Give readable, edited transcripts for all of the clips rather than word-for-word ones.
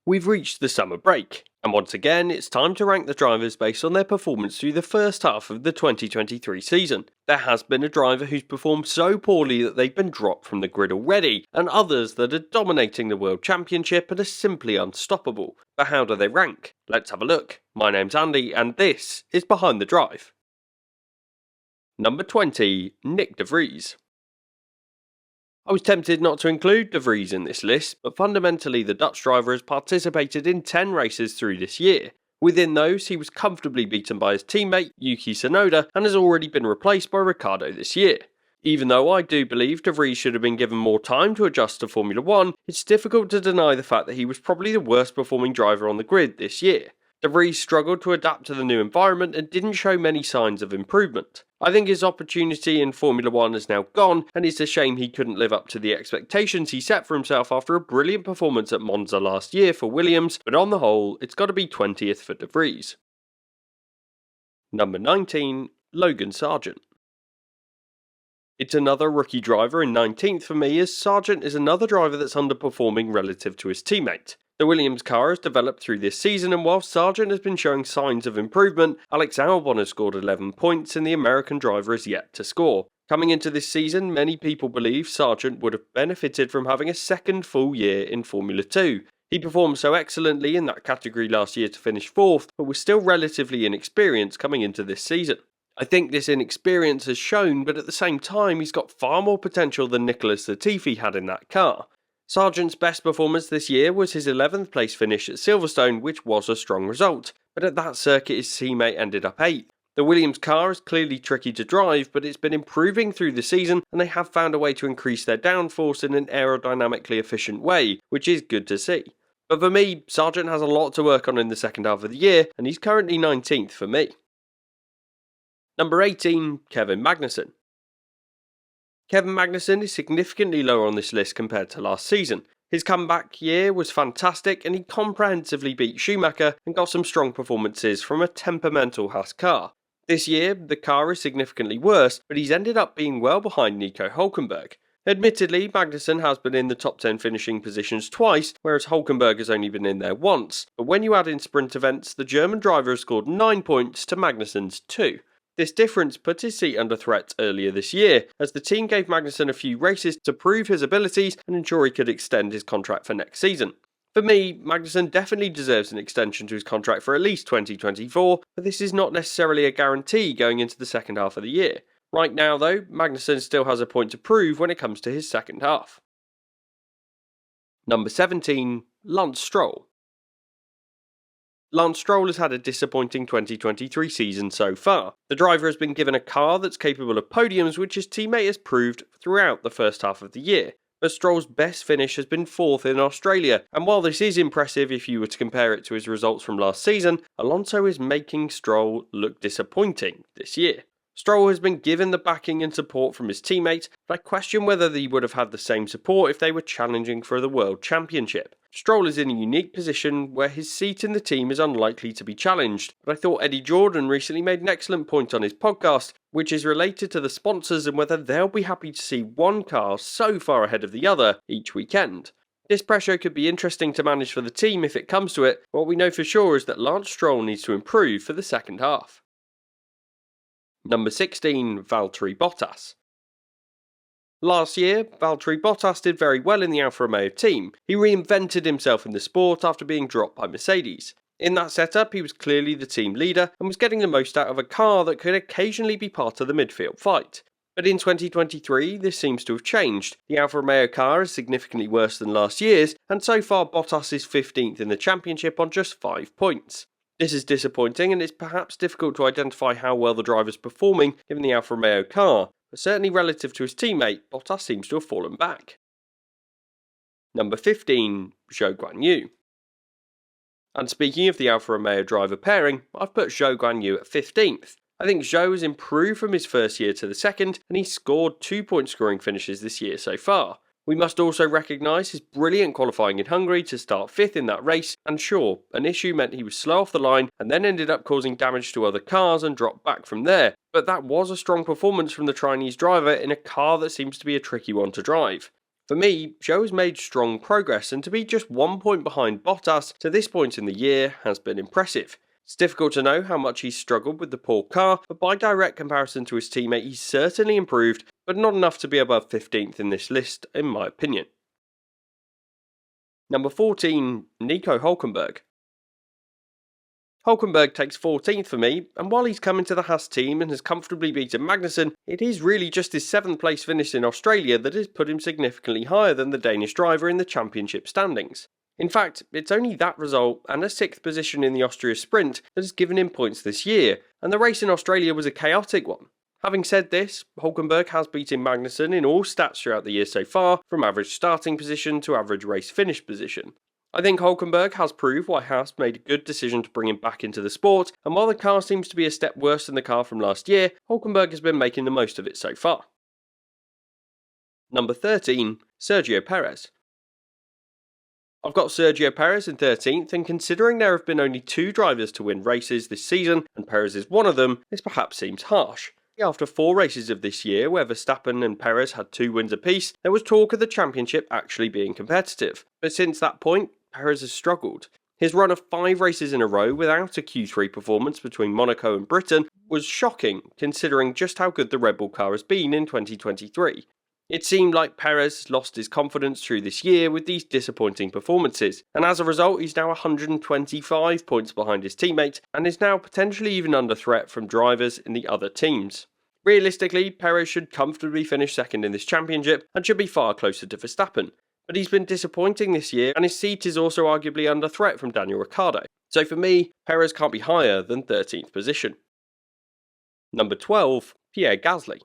We've reached the summer break, and once again it's time to rank the drivers based on their performance through the first half of the 2023 season. There has been a driver who's performed so poorly that they've been dropped from the grid already, and others that are dominating the World Championship and are simply unstoppable. But how do they rank? Let's have a look. My name's Andy, and this is Behind the Drive. Number 20, Nick DeVries. I was tempted not to include DeVries in this list, but fundamentally the Dutch driver has participated in 10 races through this year. Within those, he was comfortably beaten by his teammate Yuki Tsunoda and has already been replaced by Ricciardo this year. Even though I do believe DeVries should have been given more time to adjust to Formula 1, it's difficult to deny the fact that he was probably the worst performing driver on the grid this year. DeVries struggled to adapt to the new environment and didn't show many signs of improvement. I think his opportunity in Formula 1 is now gone, and it's a shame he couldn't live up to the expectations he set for himself after a brilliant performance at Monza last year for Williams, but on the whole, it's got to be 20th for DeVries. Number 19, Logan Sergeant. It's another rookie driver in 19th for me, as Sergeant is another driver that's underperforming relative to his teammate. The Williams car has developed through this season, and while Sargent has been showing signs of improvement, Alex Albon has scored 11 points and the American driver is yet to score. Coming into this season, many people believe Sargent would have benefited from having a second full year in Formula 2. He performed so excellently in that category last year to finish 4th, but was still relatively inexperienced coming into this season. I think this inexperience has shown, but at the same time he's got far more potential than Nicholas Latifi had in that car. Sargent's best performance this year was his 11th place finish at Silverstone, which was a strong result, but at that circuit his teammate ended up 8th. The Williams car is clearly tricky to drive, but it's been improving through the season and they have found a way to increase their downforce in an aerodynamically efficient way, which is good to see. But for me, Sargent has a lot to work on in the second half of the year, and he's currently 19th for me. Number 18, Kevin Magnuson. Kevin Magnuson is significantly lower on this list compared to last season. His comeback year was fantastic and he comprehensively beat Schumacher and got some strong performances from a temperamental Haas car. This year, the car is significantly worse, but he's ended up being well behind Nico Hulkenberg. Admittedly, Magnuson has been in the top 10 finishing positions twice, whereas Hulkenberg has only been in there once. But when you add in sprint events, the German driver has scored 9 points to Magnussen's 2. This difference put his seat under threat earlier this year, as the team gave Magnuson a few races to prove his abilities and ensure he could extend his contract for next season. For me, Magnuson definitely deserves an extension to his contract for at least 2024, but this is not necessarily a guarantee going into the second half of the year. Right now though, Magnuson still has a point to prove when it comes to his second half. Number 17, Lance Stroll. Lance Stroll has had a disappointing 2023 season so far. The driver has been given a car that's capable of podiums, which his teammate has proved throughout the first half of the year. But Stroll's best finish has been 4th in Australia, and while this is impressive if you were to compare it to his results from last season, Alonso is making Stroll look disappointing this year. Stroll has been given the backing and support from his teammates, but I question whether he would have had the same support if they were challenging for the World Championship. Stroll is in a unique position where his seat in the team is unlikely to be challenged, but I thought Eddie Jordan recently made an excellent point on his podcast, which is related to the sponsors and whether they'll be happy to see one car so far ahead of the other each weekend. This pressure could be interesting to manage for the team if it comes to it, but what we know for sure is that Lance Stroll needs to improve for the second half. Number 16, Valtteri Bottas. Last year, Valtteri Bottas did very well in the Alfa Romeo team. He reinvented himself in the sport after being dropped by Mercedes. In that setup, he was clearly the team leader and was getting the most out of a car that could occasionally be part of the midfield fight. But in 2023, this seems to have changed. The Alfa Romeo car is significantly worse than last year's, and so far Bottas is 15th in the championship on just 5 points. This is disappointing, and it's perhaps difficult to identify how well the driver's performing given the Alfa Romeo car, but certainly relative to his teammate, Bottas seems to have fallen back. Number 15, Zhou Guanyu. And speaking of the Alfa Romeo driver pairing, I've put Zhou Guanyu at 15th. I think Zhou has improved from his first year to the second, and he's scored 2-point scoring finishes this year so far. We must also recognise his brilliant qualifying in Hungary to start 5th in that race, and sure, an issue meant he was slow off the line and then ended up causing damage to other cars and dropped back from there, but that was a strong performance from the Chinese driver in a car that seems to be a tricky one to drive. For me, Zhou has made strong progress, and to be just 1 point behind Bottas to this point in the year has been impressive. It's difficult to know how much he's struggled with the poor car, but by direct comparison to his teammate he's certainly improved, but not enough to be above 15th in this list in my opinion. Number 14, Nico Hulkenberg. Hulkenberg takes 14th for me, and while he's come into the Haas team and has comfortably beaten Magnuson, it is really just his 7th place finish in Australia that has put him significantly higher than the Danish driver in the championship standings. In fact, it's only that result and a 6th position in the Austria Sprint that has given him points this year, and the race in Australia was a chaotic one. Having said this, Hulkenberg has beaten Magnuson in all stats throughout the year so far, from average starting position to average race finish position. I think Hulkenberg has proved why Haas made a good decision to bring him back into the sport, and while the car seems to be a step worse than the car from last year, Hulkenberg has been making the most of it so far. Number 13, Sergio Perez. I've got Sergio Perez in 13th, and considering there have been only 2 drivers to win races this season, and Perez is one of them, this perhaps seems harsh. After 4 races of this year, where Verstappen and Perez had 2 wins apiece, there was talk of the championship actually being competitive. But since that point, Perez has struggled. His run of 5 races in a row without a Q3 performance between Monaco and Britain was shocking, considering just how good the Red Bull car has been in 2023. It seemed like Perez lost his confidence through this year with these disappointing performances, and as a result he's now 125 points behind his teammate and is now potentially even under threat from drivers in the other teams. Realistically, Perez should comfortably finish second in this championship and should be far closer to Verstappen, but he's been disappointing this year and his seat is also arguably under threat from Daniel Ricciardo. So for me, Perez can't be higher than 13th position. Number 12, Pierre Gasly.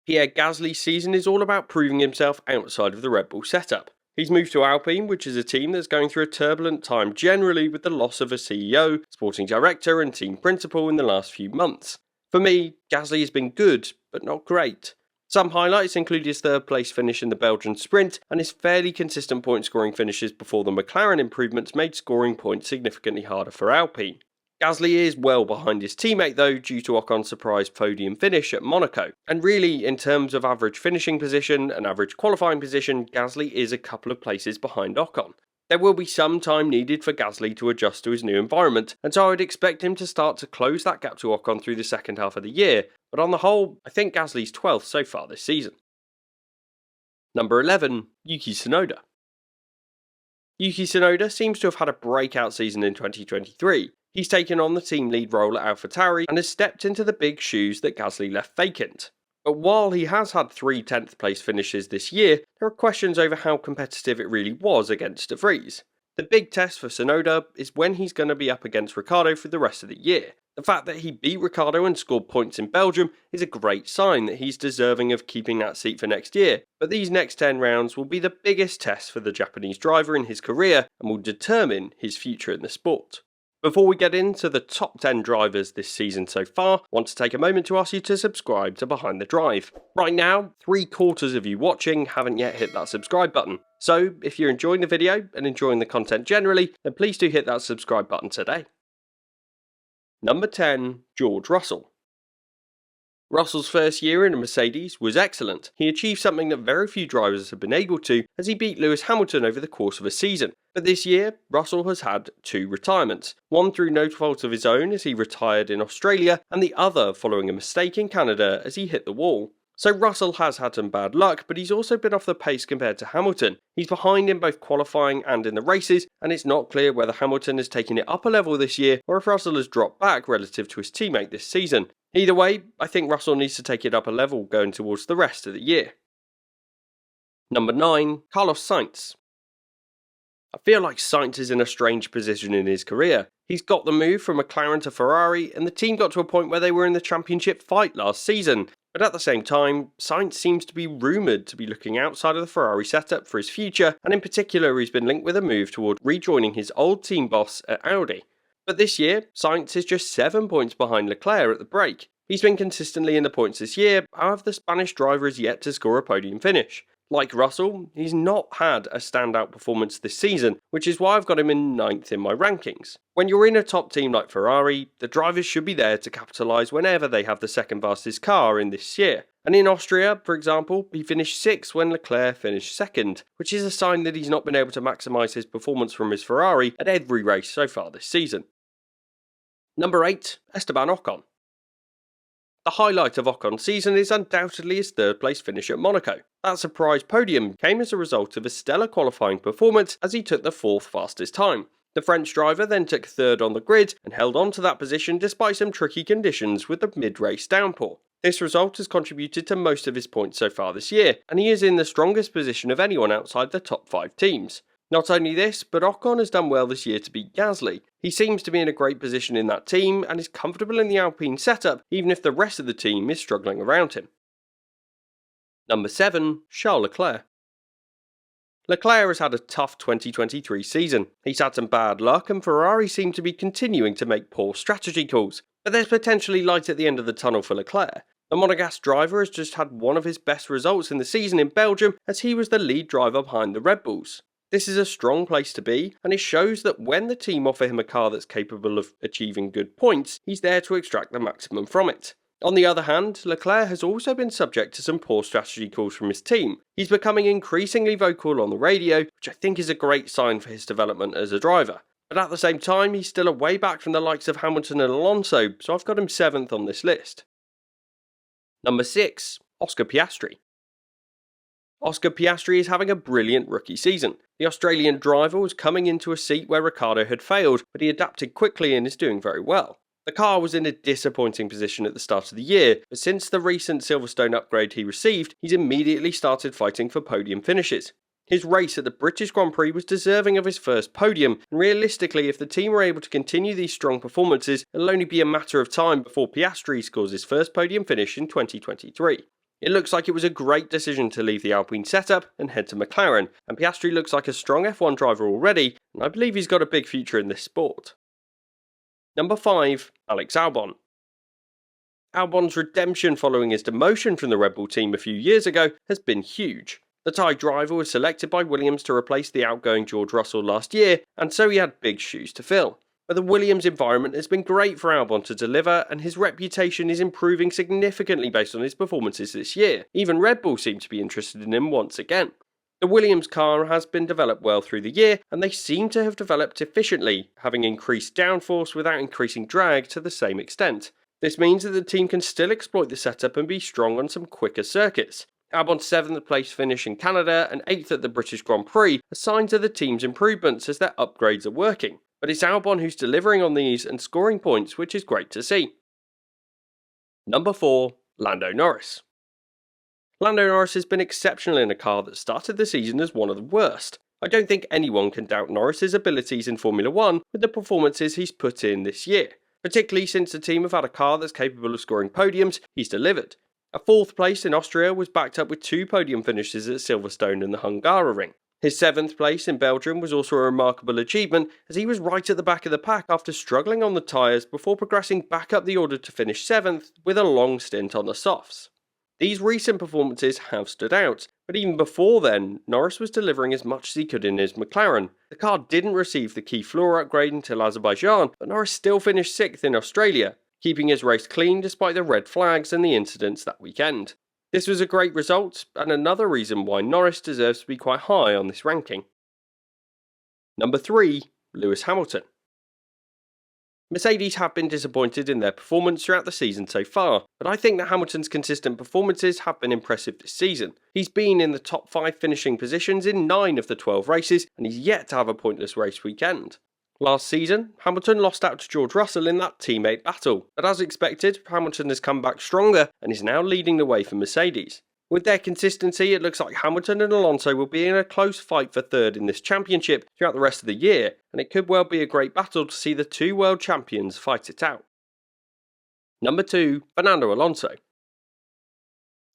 Pierre Gasly's season is all about proving himself outside of the Red Bull setup. He's moved to Alpine, which is a team that's going through a turbulent time generally with the loss of a CEO, sporting director and team principal in the last few months. For me, Gasly has been good, but not great. Some highlights include his 3rd place finish in the Belgian sprint and his fairly consistent point scoring finishes before the McLaren improvements made scoring points significantly harder for Alpine. Gasly is well behind his teammate though due to Ocon's surprise podium finish at Monaco, and really in terms of average finishing position and average qualifying position, Gasly is a couple of places behind Ocon. There will be some time needed for Gasly to adjust to his new environment, and so I would expect him to start to close that gap to Ocon through the second half of the year, but on the whole, I think Gasly's 12th so far this season. Number 11, Yuki Tsunoda. Yuki Tsunoda seems to have had a breakout season in 2023. He's taken on the team lead role at AlphaTauri and has stepped into the big shoes that Gasly left vacant. But while he has had 3 10th place finishes this year, there are questions over how competitive it really was against DeVries. The big test for Tsunoda is when he's going to be up against Ricciardo for the rest of the year. The fact that he beat Ricciardo and scored points in Belgium is a great sign that he's deserving of keeping that seat for next year, but these next 10 rounds will be the biggest test for the Japanese driver in his career and will determine his future in the sport. Before we get into the top 10 drivers this season so far, I want to take a moment to ask you to subscribe to Behind the Drive. Right now, 3/4 of you watching haven't yet hit that subscribe button. So, if you're enjoying the video and enjoying the content generally, then please do hit that subscribe button today. Number 10, George Russell. Russell's first year in a Mercedes was excellent. He achieved something that very few drivers have been able to, as he beat Lewis Hamilton over the course of a season. But this year, Russell has had 2 retirements, one through no fault of his own as he retired in Australia, and the other following a mistake in Canada as he hit the wall. So Russell has had some bad luck, but he's also been off the pace compared to Hamilton. He's behind in both qualifying and in the races, and it's not clear whether Hamilton has taken it up a level this year or if Russell has dropped back relative to his teammate this season. Either way, I think Russell needs to take it up a level going towards the rest of the year. Number 9, Carlos Sainz. I feel like Sainz is in a strange position in his career. He's got the move from McLaren to Ferrari, and the team got to a point where they were in the championship fight last season. But at the same time, Sainz seems to be rumoured to be looking outside of the Ferrari setup for his future, and in particular he's been linked with a move toward rejoining his old team boss at Audi. But this year, Sainz is just 7 points behind Leclair at the break. He's been consistently in the points this year, however the Spanish driver is yet to score a podium finish. Like Russell, he's not had a standout performance this season, which is why I've got him in 9th in my rankings. When you're in a top team like Ferrari, the drivers should be there to capitalise whenever they have the second fastest car in this year. And in Austria, for example, he finished 6th when Leclair finished 2nd, which is a sign that he's not been able to maximise his performance from his Ferrari at every race so far this season. Number 8, Esteban Ocon. The highlight of Ocon's season is undoubtedly his 3rd place finish at Monaco. That surprise podium came as a result of a stellar qualifying performance as he took the 4th fastest time. The French driver then took 3rd on the grid and held on to that position despite some tricky conditions with the mid-race downpour. This result has contributed to most of his points so far this year, and he is in the strongest position of anyone outside the top 5 teams. Not only this, but Ocon has done well this year to beat Gasly. He seems to be in a great position in that team and is comfortable in the Alpine setup even if the rest of the team is struggling around him. Number 7, Charles Leclerc. Leclerc has had a tough 2023 season. He's had some bad luck and Ferrari seem to be continuing to make poor strategy calls, but there's potentially light at the end of the tunnel for Leclerc. The Monegasque driver has just had one of his best results in the season in Belgium as he was the lead driver behind the Red Bulls. This is a strong place to be, and it shows that when the team offer him a car that's capable of achieving good points, he's there to extract the maximum from it. On the other hand, Leclerc has also been subject to some poor strategy calls from his team. He's becoming increasingly vocal on the radio, which I think is a great sign for his development as a driver. But at the same time, he's still a way back from the likes of Hamilton and Alonso, so I've got him 7th on this list. Number 6, Oscarpiastri. Oscarpiastri is having a brilliant rookie season. The Australian driver was coming into a seat where Ricciardo had failed, but he adapted quickly and is doing very well. The car was in a disappointing position at the start of the year, but since the recent Silverstone upgrade he received, he's immediately started fighting for podium finishes. His race at the British Grand Prix was deserving of his first podium, and realistically, if the team are able to continue these strong performances, it'll only be a matter of time before Piastri scores his first podium finish in 2023. It looks like it was a great decision to leave the Alpine setup and head to McLaren, and Piastri looks like a strong F1 driver already, and I believe he's got a big future in this sport. Number 5, Alex Albon. Albon's redemption following his demotion from the Red Bull team a few years ago has been huge. The Thai driver was selected by Williams to replace the outgoing George Russell last year, and so he had big shoes to fill. But the Williams environment has been great for Albon to deliver, and his reputation is improving significantly based on his performances this year. Even Red Bull seem to be interested in him once again. The Williams car has been developed well through the year, and they seem to have developed efficiently, having increased downforce without increasing drag to the same extent. This means that the team can still exploit the setup and be strong on some quicker circuits. Albon's 7th place finish in Canada and 8th at the British Grand Prix are signs of the team's improvements as their upgrades are working. But it's Albon who's delivering on these and scoring points, which is great to see. Number 4, Lando Norris. Lando Norris has been exceptional in a car that started the season as one of the worst. I don't think anyone can doubt Norris's abilities in Formula 1 with the performances he's put in this year. Particularly since the team have had a car that's capable of scoring podiums, he's delivered. A 4th place in Austria was backed up with 2 podium finishes at Silverstone and the Hungaroring. His 7th place in Belgium was also a remarkable achievement as he was right at the back of the pack after struggling on the tyres before progressing back up the order to finish 7th with a long stint on the softs. These recent performances have stood out, but even before then, Norris was delivering as much as he could in his McLaren. The car didn't receive the key floor upgrade until Azerbaijan, but Norris still finished 6th in Australia, keeping his race clean despite the red flags and the incidents that weekend. This was a great result, and another reason why Norris deserves to be quite high on this ranking. Number 3, Lewis Hamilton. Mercedes have been disappointed in their performance throughout the season so far, but I think that Hamilton's consistent performances have been impressive this season. He's been in the top 5 finishing positions in 9 of the 12 races, and he's yet to have a pointless race weekend. Last season, Hamilton lost out to George Russell in that teammate battle, but as expected, Hamilton has come back stronger and is now leading the way for Mercedes. With their consistency, it looks like Hamilton and Alonso will be in a close fight for 3rd in this championship throughout the rest of the year, and it could well be a great battle to see the 2 world champions fight it out. Number 2, Fernando Alonso.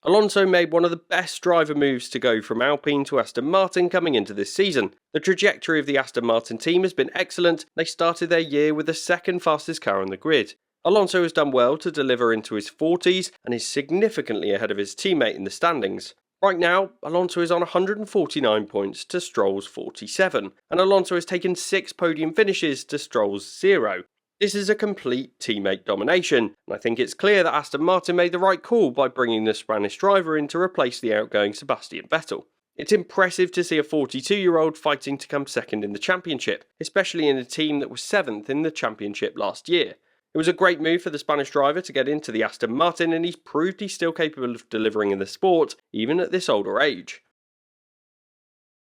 Alonso made one of the best driver moves to go from Alpine to Aston Martin coming into this season. The trajectory of the Aston Martin team has been excellent. They started their year with the 2nd fastest car on the grid. Alonso has done well to deliver into his 40s and is significantly ahead of his teammate in the standings. Right now, Alonso is on 149 points to Stroll's 47, and Alonso has taken 6 podium finishes to Stroll's 0. This is a complete teammate domination, and I think it's clear that Aston Martin made the right call by bringing the Spanish driver in to replace the outgoing Sebastian Vettel. It's impressive to see a 42-year-old fighting to come second in the championship, especially in a team that was 7th in the championship last year. It was a great move for the Spanish driver to get into the Aston Martin, and he's proved he's still capable of delivering in the sport, even at this older age.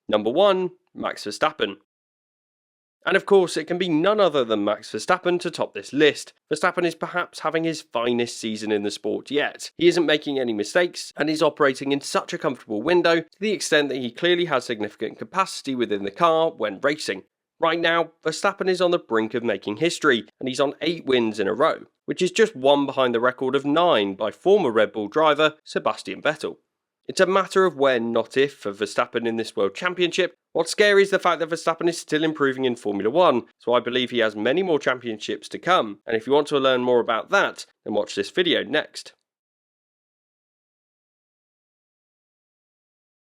Number 1, Max Verstappen. And of course, it can be none other than Max Verstappen to top this list. Verstappen is perhaps having his finest season in the sport yet. He isn't making any mistakes, and he's operating in such a comfortable window to the extent that he clearly has significant capacity within the car when racing. Right now, Verstappen is on the brink of making history, and he's on 8 wins in a row, which is just 1 behind the record of 9 by former Red Bull driver Sebastian Vettel. It's a matter of when, not if, for Verstappen in this World Championship. What's scary is the fact that Verstappen is still improving in Formula 1, so I believe he has many more championships to come, and if you want to learn more about that, then watch this video next.